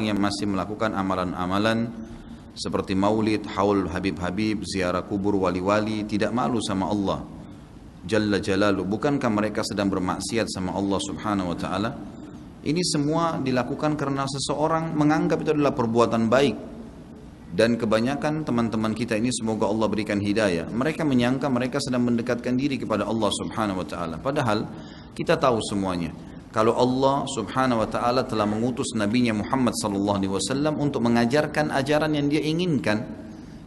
orang yang masih melakukan amalan-amalan seperti maulid, haul habib-habib, ziarah kubur wali-wali, tidak malu sama Allah Jalla Jalaluh? Bukankah mereka sedang bermaksiat sama Allah Subhanahu wa Ta'ala? Ini semua dilakukan karena seseorang menganggap itu adalah perbuatan baik. Dan kebanyakan teman-teman kita ini, semoga Allah berikan hidayah, mereka menyangka mereka sedang mendekatkan diri kepada Allah Subhanahu wa Ta'ala. Padahal kita tahu semuanya, kalau Allah Subhanahu wa Ta'ala telah mengutus Nabi-Nya Muhammad sallallahu alaihi wasallam untuk mengajarkan ajaran yang Dia inginkan.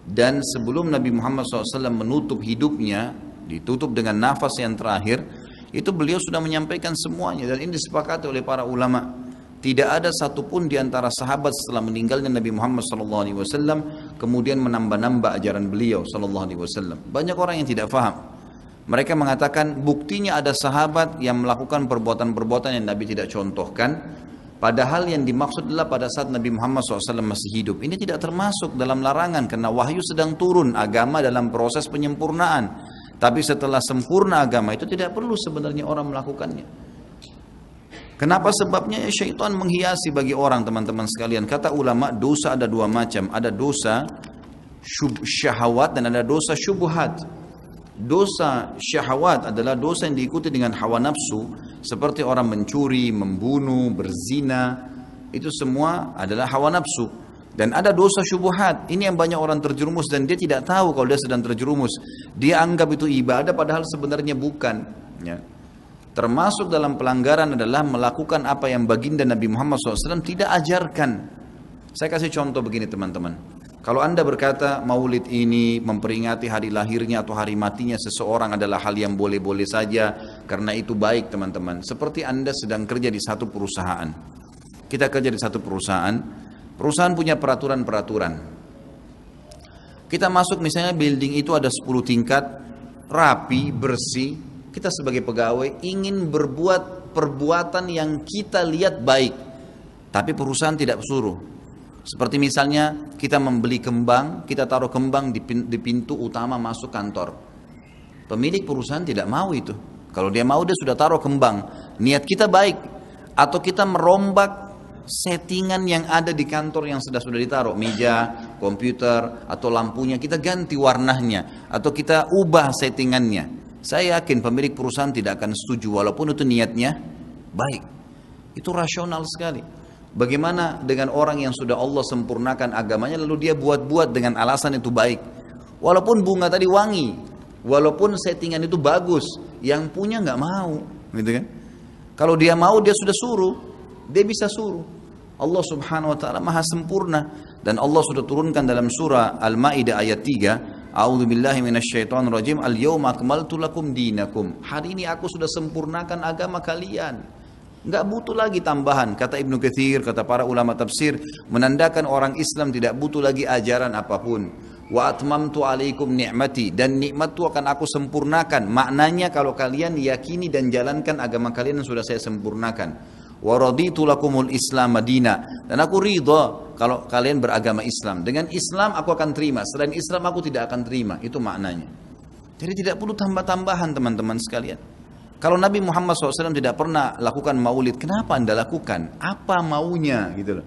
Dan sebelum Nabi Muhammad SAW menutup hidupnya, ditutup dengan nafas yang terakhir, itu beliau sudah menyampaikan semuanya. Dan ini disepakati oleh para ulama. Tidak ada satupun di antara sahabat setelah meninggalnya Nabi Muhammad SAW kemudian menambah-nambah ajaran beliau SAW. Banyak orang yang tidak faham. Mereka mengatakan buktinya ada sahabat yang melakukan perbuatan-perbuatan yang Nabi tidak contohkan. Padahal yang dimaksud adalah pada saat Nabi Muhammad SAW masih hidup. Ini tidak termasuk dalam larangan karena wahyu sedang turun, agama dalam proses penyempurnaan. Tapi setelah sempurna agama itu tidak perlu sebenarnya orang melakukannya. Kenapa sebabnya? Syaitan menghiasi bagi orang, teman-teman sekalian. Kata ulama, dosa ada dua macam. Ada dosa syahwat dan ada dosa syubhat. Dosa syahwat adalah dosa yang diikuti dengan hawa nafsu, seperti orang mencuri, membunuh, berzina. Itu semua adalah hawa nafsu. Dan ada dosa syubhat. Ini yang banyak orang terjerumus dan dia tidak tahu kalau dia sedang terjerumus. Dia anggap itu ibadah padahal sebenarnya bukan. Ya. Termasuk dalam pelanggaran adalah melakukan apa yang baginda Nabi Muhammad SAW tidak ajarkan. Saya kasih contoh begini teman-teman. Kalau Anda berkata maulid ini memperingati hari lahirnya atau hari matinya seseorang adalah hal yang boleh-boleh saja karena itu baik teman-teman. Seperti Anda sedang kerja di satu perusahaan. Kita kerja di satu perusahaan. Perusahaan punya peraturan-peraturan. Kita masuk misalnya building itu ada 10 tingkat, rapi, bersih. Kita sebagai pegawai ingin berbuat perbuatan yang kita lihat baik, tapi perusahaan tidak suruh. Seperti misalnya kita membeli kembang, kita taruh kembang di pintu utama masuk kantor. Pemilik perusahaan tidak mau itu. Kalau dia mau dia sudah taruh kembang. Niat kita baik. Atau kita merombak settingan yang ada di kantor yang sudah ditaruh, meja, komputer, atau lampunya kita ganti warnanya, atau kita ubah settingannya. Saya yakin pemilik perusahaan tidak akan setuju walaupun itu niatnya baik. Itu rasional sekali. Bagaimana dengan orang yang sudah Allah sempurnakan agamanya lalu dia buat-buat dengan alasan itu baik. Walaupun bunga tadi wangi, walaupun settingan itu bagus, yang punya nggak mau, gitu kan? Kalau dia mau dia sudah suruh, dia bisa suruh. Allah Subhanahu wa Ta'ala Maha sempurna dan Allah sudah turunkan dalam surah Al-Maidah ayat 3. A'udzu billahi minasyaitonir rajim. Al-yauma akmaltu lakum dinakum. Hari ini aku sudah sempurnakan agama kalian. Enggak butuh lagi tambahan. Kata Ibnu Katsir, kata para ulama tafsir, menandakan orang Islam tidak butuh lagi ajaran apapun. Wa atmamtu alaikum ni'mati, dan nikmatku akan aku sempurnakan. Maknanya kalau kalian yakini dan jalankan agama kalian yang sudah saya sempurnakan. Wa raditu lakumul Islam madina, dan aku ridha kalau kalian beragama Islam. Dengan Islam aku akan terima, selain Islam aku tidak akan terima. Itu maknanya. Jadi tidak perlu tambah-tambahan teman-teman sekalian. Kalau Nabi Muhammad SAW tidak pernah lakukan maulid, kenapa Anda lakukan? Apa maunya gitu loh.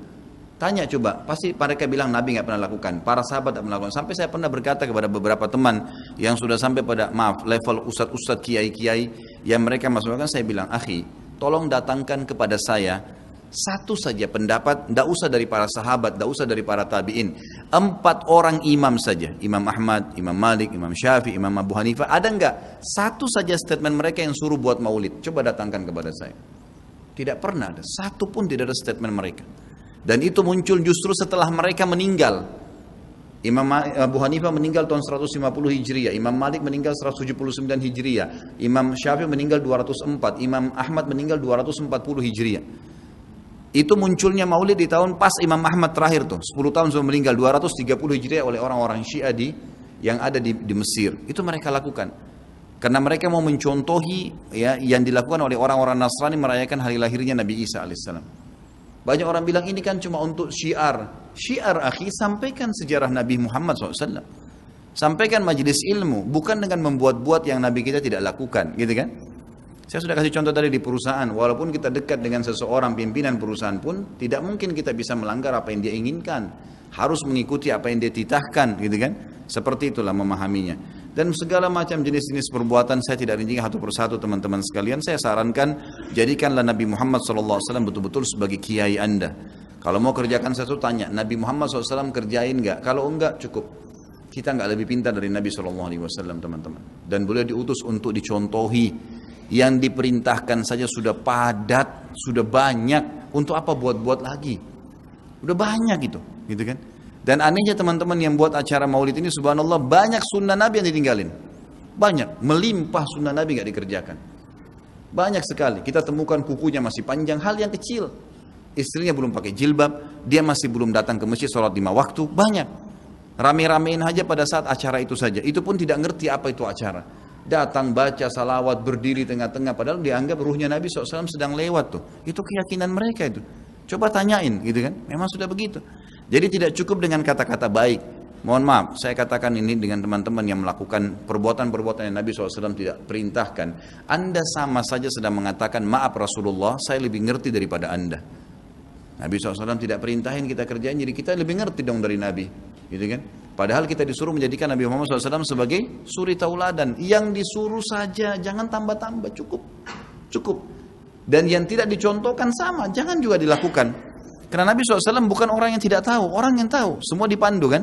Tanya coba, pasti mereka bilang Nabi nggak pernah lakukan, para sahabat tidak pernah lakukan. Sampai saya pernah berkata kepada beberapa teman yang sudah sampai pada level ustadz-ustadz, kiai-kiai yang mereka masukkan, saya bilang, akhi, tolong datangkan kepada saya satu saja pendapat, tidak usah dari para sahabat, tidak usah dari para tabi'in. 4 orang imam saja, Imam Ahmad, Imam Malik, Imam Syafi'i, Imam Abu Hanifah, ada enggak satu saja statement mereka yang suruh buat maulid? Coba datangkan kepada saya. Tidak pernah ada, satu pun tidak ada statement mereka. Dan itu muncul justru setelah mereka meninggal. Imam Abu Hanifah meninggal tahun 150 Hijriah, Imam Malik meninggal 179 Hijriah, Imam Syafi'i meninggal 204, Imam Ahmad meninggal 240 Hijriah. Itu munculnya maulid di tahun pas Imam Ahmad terakhir tuh, 10 tahun sebelum meninggal, 230 Hijriah oleh orang-orang Syiah yang ada di Mesir. Itu mereka lakukan. Karena mereka mau mencontohi ya yang dilakukan oleh orang-orang Nasrani merayakan hari lahirnya Nabi Isa alaihissalam. Banyak orang bilang ini kan cuma untuk syiar. Syiar akhi, sampaikan sejarah Nabi Muhammad SAW. Sampaikan majelis ilmu, bukan dengan membuat-buat yang Nabi kita tidak lakukan, gitu kan? Saya sudah kasih contoh tadi di perusahaan, walaupun kita dekat dengan seseorang pimpinan perusahaan pun, tidak mungkin kita bisa melanggar apa yang dia inginkan. Harus mengikuti apa yang dia titahkan, gitu kan? Seperti itulah memahaminya. Dan segala macam jenis-jenis perbuatan saya tidak rinci satu persatu teman-teman sekalian. Saya sarankan jadikanlah Nabi Muhammad SAW betul-betul sebagai kiai Anda. Kalau mau kerjakan sesuatu tanya, Nabi Muhammad SAW kerjain nggak? Kalau enggak cukup. Kita nggak lebih pintar dari Nabi SAW teman-teman. Dan beliau diutus untuk dicontohi. Yang diperintahkan saja sudah padat, sudah banyak. Untuk apa buat-buat lagi? Udah banyak gitu kan? Dan anehnya teman-teman yang buat acara maulid ini subhanallah banyak sunnah Nabi yang ditinggalin. Banyak, melimpah sunnah Nabi gak dikerjakan. Banyak sekali, kita temukan kukunya masih panjang, hal yang kecil. Istrinya belum pakai jilbab, dia masih belum datang ke masjid sholat 5 waktu, banyak. Rame-ramein aja pada saat acara itu saja, itu pun tidak ngerti apa itu acara. Datang baca salawat, berdiri tengah-tengah, padahal dianggap ruhnya Nabi SAW sedang lewat tuh. Itu keyakinan mereka itu. Coba tanyain gitu kan, memang sudah begitu. Jadi tidak cukup dengan kata-kata baik. Mohon maaf, saya katakan ini dengan teman-teman yang melakukan perbuatan-perbuatan yang Nabi SAW tidak perintahkan. Anda sama saja sedang mengatakan, maaf Rasulullah, saya lebih ngerti daripada Anda. Nabi SAW tidak perintahin kita kerjain, jadi kita lebih ngerti dong dari Nabi. Gitu kan? Padahal kita disuruh menjadikan Nabi Muhammad SAW sebagai suri tauladan. Yang disuruh saja, jangan tambah-tambah, cukup. Dan yang tidak dicontohkan sama, jangan juga dilakukan. Karena Nabi SAW bukan orang yang tidak tahu, orang yang tahu. Semua dipandu kan?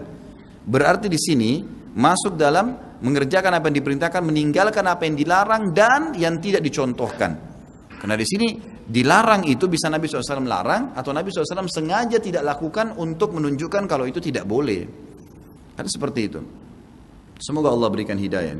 Berarti di sini masuk dalam mengerjakan apa yang diperintahkan, meninggalkan apa yang dilarang dan yang tidak dicontohkan. Karena di sini dilarang itu bisa Nabi SAW larang atau Nabi SAW sengaja tidak lakukan untuk menunjukkan kalau itu tidak boleh. Kan seperti itu. Semoga Allah berikan hidayah.